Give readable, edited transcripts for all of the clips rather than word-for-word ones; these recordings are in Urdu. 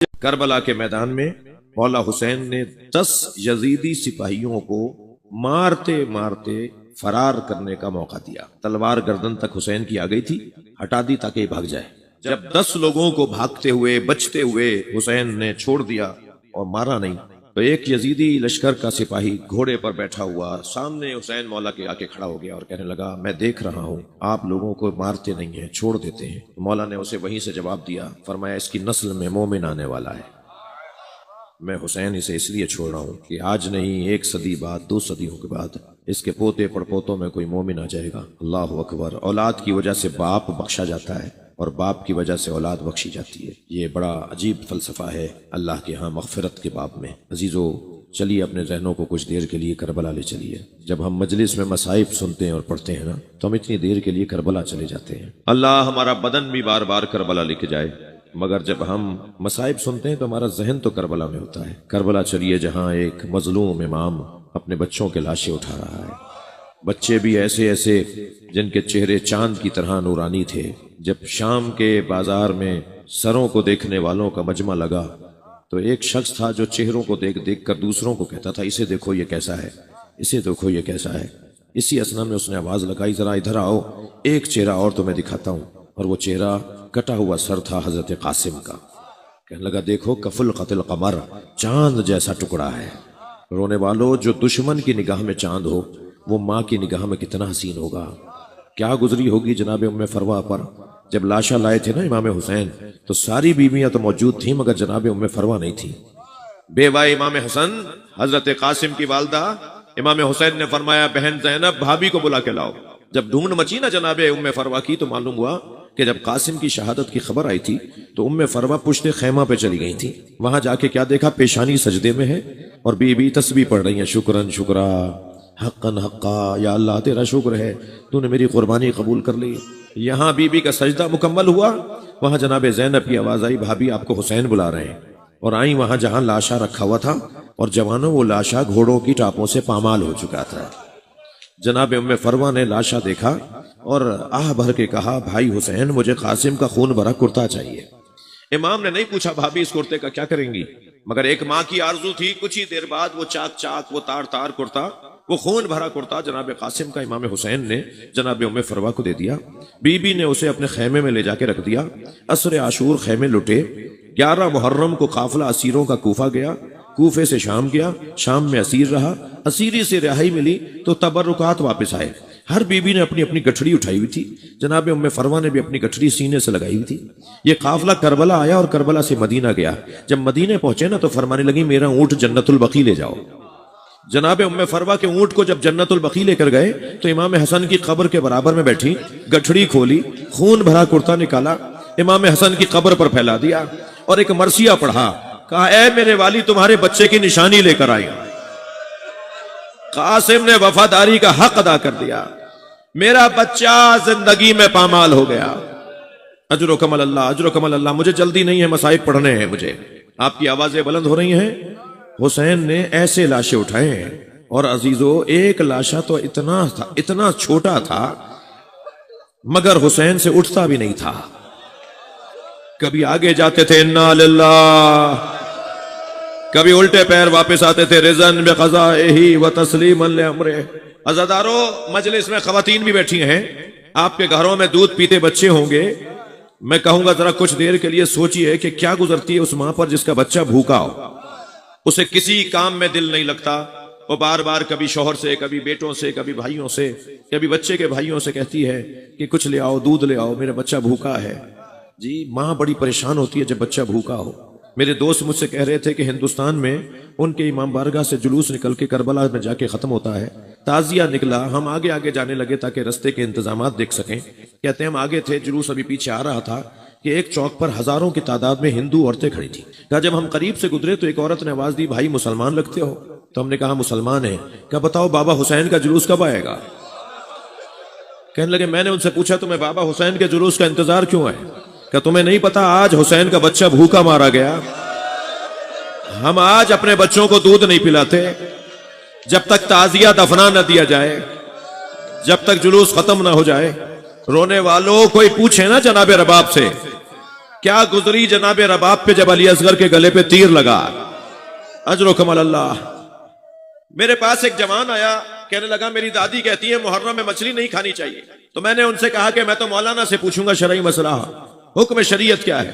کربلا کے میدان میں مولا حسین نے 10 یزیدی سپاہیوں کو مارتے مارتے فرار کرنے کا موقع دیا۔ تلوار گردن تک حسین کی آ گئی تھی، ہٹا دی تاکہ بھاگ جائے۔ جب 10 لوگوں کو بھاگتے ہوئے بچتے ہوئے حسین نے چھوڑ دیا اور مارا نہیں، تو ایک یزیدی لشکر کا سپاہی گھوڑے پر بیٹھا ہوا سامنے حسین مولا کے آکے کھڑا ہو گیا اور کہنے لگا میں دیکھ رہا ہوں آپ لوگوں کو مارتے نہیں ہیں، چھوڑ دیتے ہیں۔ مولا نے اسے وہیں سے جواب دیا، فرمایا اس کی نسل میں مومن آنے والا ہے، میں حسین اسے اس لیے چھوڑ رہا ہوں کہ آج نہیں 1 صدی بعد 2 صدیوں کے بعد اس کے پوتے پڑپوتوں میں کوئی مومن آ جائے گا۔ اللہ اکبر۔ اولاد کی وجہ سے باپ بخشا جاتا ہے اور باپ کی وجہ سے اولاد بخشی جاتی ہے۔ یہ بڑا عجیب فلسفہ ہے اللہ کے ہاں مغفرت کے باب میں۔ عزیزو چلیے اپنے ذہنوں کو کچھ دیر کے لیے کربلا لے چلیے۔ جب ہم مجلس میں مصائب سنتے ہیں اور پڑھتے ہیں نا تو ہم اتنی دیر کے لیے کربلا چلے جاتے ہیں۔ اللہ ہمارا بدن بھی بار بار کربلا لے کے جائے، مگر جب ہم مصائب سنتے ہیں تو ہمارا ذہن تو کربلا میں ہوتا ہے۔ کربلا چلیے جہاں ایک مظلوم امام اپنے بچوں کے لاشیں اٹھا رہا ہے، بچے بھی ایسے ایسے جن کے چہرے چاند کی طرح نورانی تھے۔ جب شام کے بازار میں سروں کو دیکھنے والوں کا مجمع لگا تو ایک شخص تھا جو چہروں کو دیکھ دیکھ کر دوسروں کو کہتا تھا اسے دیکھو یہ کیسا ہے، اسے دیکھو یہ کیسا ہے۔ اسی اسنا میں اس نے آواز لگائی ذرا ادھر آؤ، ایک چہرہ اور تمہیں دکھاتا ہوں، اور وہ چہرہ کٹا ہوا سر تھا حضرت قاسم کا۔ کہنے لگا دیکھو کفل قتل قمر، چاند جیسا ٹکڑا ہے۔ رونے والو جو دشمن کی نگاہ میں چاند ہو وہ ماں کی نگاہ میں کتنا حسین ہوگا۔ کیا گزری ہوگی جناب ام فروا پر جب لاشا لائے تھے نا امام حسین، تو ساری بیویاں تو موجود تھیں مگر جناب ام فروا نہیں تھی۔ بیوہ امام حسن حضرت قاسم کی والدہ امام حسین نے فرمایا بہن زینب بھابھی کو بلا کے لاؤ۔ جب ڈھونڈ مچی نا جناب ام فروا کی تو معلوم ہوا کہ جب قاسم کی شہادت کی خبر آئی تھی تو ام فروا پشت خیمہ پہ چلی گئی تھی۔ وہاں جا کے کیا دیکھا، پیشانی سجدے میں ہے اور بی بی تسبیح پڑھ رہی ہیں، شکرن شکرا حقاً حقا، یا اللہ تیرا شکر ہے تو نے میری قربانی قبول کر لی۔ یہاں بی بی کا سجدہ مکمل ہوا، وہاں جناب زینب کی آواز آئی بھابھی آپ کو حسین بلا رہے ہیں، اور آئیں وہاں جہاں لاشا رکھا ہوا تھا، اور جوانوں وہ لاشا گھوڑوں کی ٹاپوں سے پامال ہو چکا تھا۔ جناب ام فروا نے لاشا دیکھا اور آہ بھر کے کہا بھائی حسین مجھے قاسم کا خون بھرا کرتا چاہیے۔ امام نے نہیں پوچھا بھابھی اس کرتے کا کیا کریں گی، مگر ایک ماں کی آرزو تھی۔ کچھ ہی دیر بعد وہ چاک چاک، وہ تار تار کرتا، وہ خون بھرا کرتا جناب قاسم کا امام حسین نے جناب ام فروا کو دے دیا۔ بی بی نے اسے اپنے خیمے میں لے جا کے رکھ دیا۔ عصر عاشور خیمے لٹے، 11 محرم کو قافلہ اسیروں کا کوفہ گیا، کوفے سے شام گیا، شام میں اسیر رہا، اسیری سے رہائی ملی تو تبرکات واپس آئے۔ ہر بی بی نے اپنی اپنی گٹھڑی اٹھائی ہوئی تھی، جناب ام فروا نے بھی اپنی گٹھڑی سینے سے لگائی ہوئی تھی۔ یہ قافلہ کربلا آیا اور کربلا سے مدینہ گیا۔ جب مدینہ پہنچے نا تو فرمانے لگی میرا اونٹ جنت البقیع لے جاؤ۔ جناب ام فروا کے اونٹ کو جب جنت البقیع لے کر گئے تو امام حسن کی قبر کے برابر میں بیٹھی، گٹھڑی کھولی، خون بھرا کرتا نکالا، امام حسن کی قبر پر پھیلا دیا اور ایک مرثیہ پڑھا، کہا اے میرے والی تمہارے بچے کی نشانی لے کر آئی۔ قاسم نے وفاداری کا حق ادا کر دیا، میرا بچہ زندگی میں پامال ہو گیا۔ اجر و کمل اللہ، اجر و کمل اللہ۔ مجھے جلدی نہیں ہے، مصائب پڑھنے ہیں مجھے۔ آپ کی آوازیں بلند ہو رہی ہیں۔ حسین نے ایسے لاشیں اٹھائے ہیں، اور عزیزو ایک لاشا تو اتنا چھوٹا تھا مگر حسین سے اٹھتا بھی نہیں تھا۔ کبھی آگے جاتے تھے انا للہ، کبھی الٹے پیر واپس آتے تھے رضن بقضائہ و تسلیما لامرہ۔ عزادارو مجلس میں خواتین بھی بیٹھی ہیں، آپ کے گھروں میں دودھ پیتے بچے ہوں گے۔ میں کہوں گا ذرا کچھ دیر کے لیے سوچئے کہ کیا گزرتی ہے اس ماں پر جس کا بچہ بھوکا ہو، اسے کسی کام میں دل نہیں لگتا، وہ بار بار کبھی شوہر سے، کبھی بیٹوں سے، کبھی بھائیوں سے، کبھی بچے کے بھائیوں سے کہتی ہے کہ کچھ لے آؤ، دودھ لے آؤ، میرا بچہ بھوکا ہے۔ جی ماں بڑی پریشان ہوتی ہے جب بچہ بھوکا ہو۔ میرے دوست مجھ سے کہہ رہے تھے کہ ہندوستان میں ان کے امام بارگاہ سے جلوس نکل کے کربلا میں جا کے ختم ہوتا ہے، تعزیہ نکلا، ہم آگے آگے جانے لگے تاکہ رستے کے انتظامات دیکھ سکیں۔ کہتے ہیں ہم آگے تھے، جلوس ابھی پیچھے آ رہا تھا کہ ایک چوک پر ہزاروں کی تعداد میں ہندو عورتیں کھڑی تھیں۔ کہا جب ہم قریب سے گزرے تو ایک عورت نے آواز دی بھائی مسلمان لگتے ہو؟ تو ہم نے کہا مسلمان ہیں۔ کہا بتاؤ بابا حسین کا جلوس کب آئے گا؟ کہنے لگے میں نے ان سے پوچھا تمہیں بابا حسین کے جلوس کا انتظار کیوں ہے؟ کہ تمہیں نہیں پتا آج حسین کا بچہ بھوکا مارا گیا، ہم آج اپنے بچوں کو دودھ نہیں پلاتے جب تک تعزیہ دفنا نہ دیا جائے، جب تک جلوس ختم نہ ہو جائے۔ رونے والوں کوئی پوچھے نا جناب رباب سے کیا گزری جناب رباب پہ جب علی اصغر کے گلے پہ تیر لگا. اجر و کمال اللہ. میرے پاس ایک جوان آیا, کہنے لگا میری دادی کہتی ہے محرم میں مچھلی نہیں کھانی چاہیے. تو میں نے ان سے کہا کہ میں تو مولانا سے پوچھوں گا شرعی مسئلہ, حکم شریعت کیا ہے.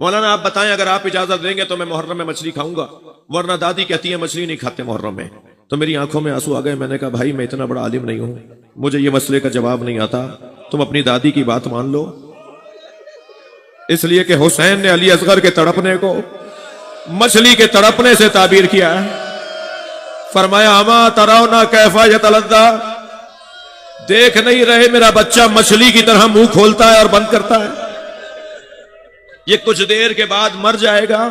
مولانا آپ بتائیں, اگر آپ اجازت دیں گے تو میں محرم میں مچھلی کھاؤں گا, ورنہ دادی کہتی ہے مچھلی نہیں کھاتے محرم میں. تو میری آنکھوں میں آنسو آ گئے. میں نے کہا بھائی میں اتنا بڑا عالم نہیں ہوں, مجھے یہ مسئلے کا جواب نہیں آتا, تم اپنی دادی کی بات مان لو. اس لیے کہ حسین نے علی اصغر کے تڑپنے کو مچھلی کے تڑپنے سے تعبیر کیا ہے. فرمایا اما ترونا کیف یتلذا, دیکھ نہیں رہے میرا بچہ مچھلی کی طرح منہ کھولتا ہے اور بند کرتا ہے, یہ کچھ دیر کے بعد مر جائے گا,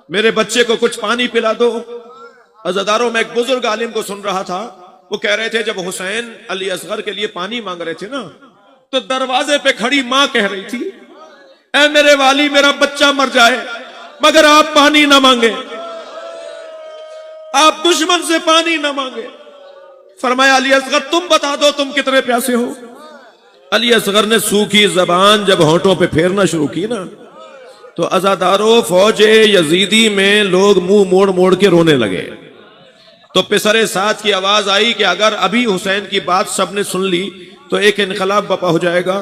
میرے بچے کو کچھ پانی پلا دو. عزاداروں میں ایک بزرگ عالم کو سن رہا تھا, وہ کہہ رہے تھے جب حسین علی اصغر کے لیے پانی مانگ رہے تھے نا, تو دروازے پہ کھڑی ماں کہہ رہی تھی اے میرے والی میرا بچہ مر جائے مگر آپ پانی نہ مانگے, آپ دشمن سے پانی نہ مانگے. فرمایا علی اصغر تم بتا دو تم کتنے پیاسے ہو. علی اصغر نے سوکھی زبان جب ہونٹوں پہ پھیرنا شروع کی نا, تو عزاداروں فوج یزیدی میں لوگ منہ موڑ موڑ کے رونے لگے. تو پسر سعد کی آواز آئی کہ اگر ابھی حسین کی بات سب نے سن لی تو ایک انقلاب بپا ہو جائے گا,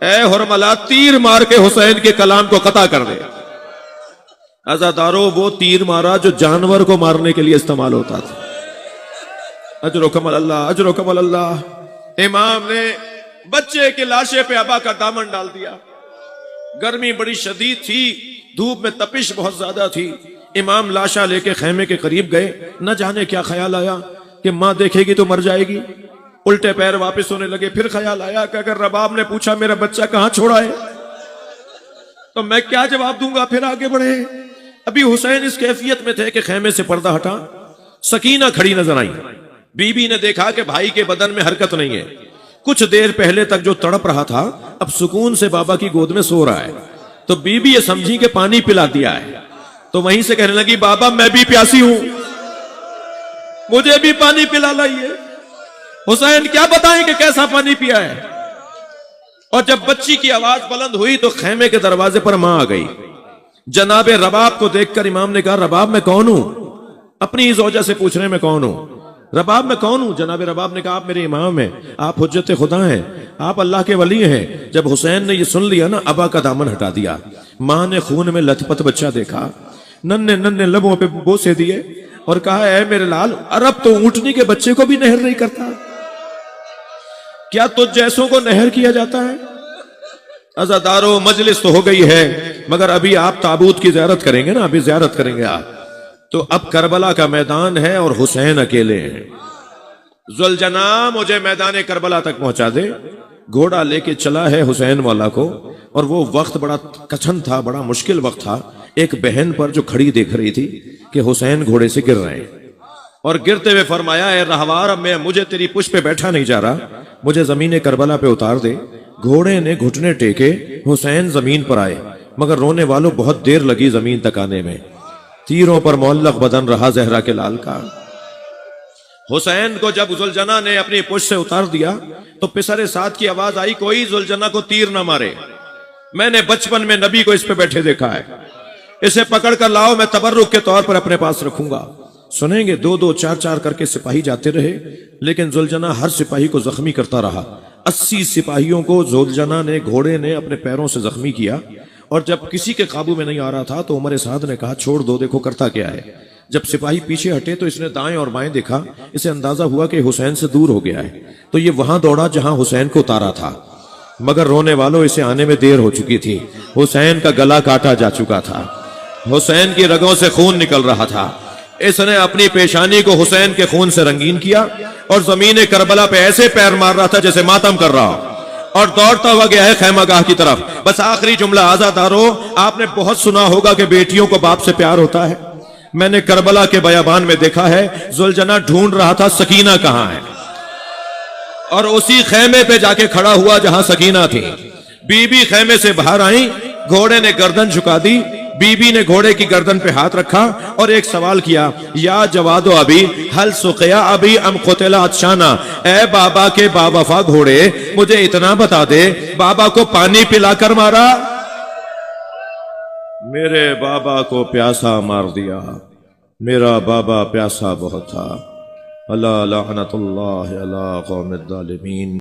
اے حرملا تیر مار کے حسین کے کلام کو قطع کر دے. عزاداروں وہ تیر مارا جو جانور کو مارنے کے لیے استعمال ہوتا تھا. اجر و کمال اللہ, اجر و کمال اللہ. امام نے بچے کے لاشے پہ ابا کا دامن ڈال دیا. گرمی بڑی شدید تھی, دھوپ میں تپش بہت زیادہ تھی. امام لاشا لے کے خیمے کے قریب گئے, نہ جانے کیا خیال آیا کہ ماں دیکھے گی تو مر جائے گی. الٹے پیر واپس ہونے لگے. پھر خیال آیا کہ اگر رباب نے پوچھا میرا بچہ کہاں چھوڑا ہے تو میں کیا جواب دوں گا. پھر آگے بڑھے. ابھی حسین اس کیفیت میں تھے کہ خیمے سے پردہ ہٹا, سکینہ کھڑی نظر آئی. بی بی نے دیکھا کہ بھائی کے بدن میں حرکت نہیں ہے. کچھ دیر پہلے تک جو تڑپ رہا تھا اب سکون سے بابا کی گود میں سو رہا ہے. تو بی بی یہ سمجھی کہ پانی پلا دیا ہے, تو وہیں سے کہنے لگی بابا میں بھی پیاسی ہوں, مجھے بھی پانی پلا لائیے. حسین کیا بتائیں کہ کیسا پانی پیا ہے. اور جب بچی کی آواز بلند ہوئی تو خیمے کے دروازے پر ماں آ گئی. جناب رباب کو دیکھ کر امام نے کہا رباب میں کون ہوں. اپنی زوجہ سے پوچھ رہے میں کون ہوں, رباب میں کون ہوں. جناب رباب نے کہا آپ میرے امام ہیں, آپ حجت خدا ہیں, آپ اللہ کے ولی ہیں. جب حسین نے یہ سن لیا نا, ابا کا دامن ہٹا دیا. ماں نے خون میں لت پت بچہ دیکھا, ننھے ننھے لبوں پہ بوسے دیے اور کہا اے میرے لال, عرب تو اونٹنی کے بچے کو بھی نہر نہیں کرتا, کیا تجھ جیسوں کو نہر کیا جاتا ہے. عزاداروں مجلس تو ہو گئی ہے مگر ابھی آپ تابوت کی زیارت کریں گے نا, ابھی زیارت کریں گے آپ. تو اب کربلا کا میدان ہے اور حسین اکیلے ہیں. ذوالجناح مجھے میدان کربلا تک پہنچا دے. گھوڑا لے کے چلا ہے حسین والا کو, اور وہ وقت بڑا کچھن تھا, بڑا مشکل وقت تھا. ایک بہن پر جو کھڑی دیکھ رہی تھی کہ حسین گھوڑے سے گر رہے ہیں, اور گرتے ہوئے فرمایا اے رہوار, اب مجھے تیری پشت پہ بیٹھا نہیں جا رہا, مجھے زمین کربلا پہ اتار دے. گھوڑے نے گھٹنے ٹیکے, حسین زمین پر آئے, مگر رونے والوں بہت دیر لگی زمین تک آنے میں. تیروں پر معلق بدن رہا زہرا کے لال کا. حسین کو جب ذوالجناح نے اپنی پشت سے اتار دیا تو پسر سعد کی آواز آئی کوئی ذوالجناح کو تیر نہ مارے, میں نے بچپن میں نبی کو اس پہ بیٹھے دیکھا ہے, اسے پکڑ کر لاؤ, میں تبرک کے طور پر اپنے پاس رکھوں گا. سنیں گے 2-2 4-4 کر کے سپاہی جاتے رہے, لیکن ذوالجناح ہر سپاہی کو زخمی کرتا رہا. 80 سپاہیوں کو ذوالجناح نے گھوڑے نے اپنے پیروں سے زخمی کیا, اور جب کسی کے قابو میں نہیں آ رہا تھا تو عمر سعد نے کہا چھوڑ دو, دیکھو کرتا کیا ہے. جب سپاہی پیچھے ہٹے تو اس نے دائیں اور بائیں دیکھا, اسے اندازہ ہوا کہ حسین سے دور ہو گیا ہے, تو یہ وہاں دوڑا جہاں حسین کو اتارا تھا. مگر رونے والوں اسے آنے میں دیر ہو چکی تھی, حسین کا گلا کاٹا جا چکا تھا, حسین کی رگوں سے خون نکل رہا تھا. اس نے اپنی پیشانی کو حسین کے خون سے رنگین کیا اور زمین کربلا پہ ایسے پیر مار رہا تھا جیسے ماتم کر رہا ہو, اور دوڑتا ہوا گیا ہے خیمہ گاہ کی طرف. بس آخری جملہ عزادارو, آپ نے بہت سنا ہوگا کہ بیٹیوں کو باپ سے پیار ہوتا ہے. میں نے کربلا کے بیابان میں دیکھا ہے ذوالجناح ڈھونڈ رہا تھا سکینہ کہاں ہے, اور اسی خیمے پہ جا کے کھڑا ہوا جہاں سکینہ تھی. بی بی خیمے سے باہر آئیں, گھوڑے نے گردن جھکا دی. بی بی نے گھوڑے کی گردن پہ ہاتھ رکھا اور ایک سوال کیا, یا جواد و ابی حل سقیا ابی ام قتل عطشانا, اے بابا کے با وفا گھوڑے مجھے اتنا بتا دے, بابا کو پانی پلا کر مارا میرے بابا کو پیاسا مار دیا، میرا بابا پیاسا بہت تھا۔ اللہ لعنت اللہ علی قوم الظالمین۔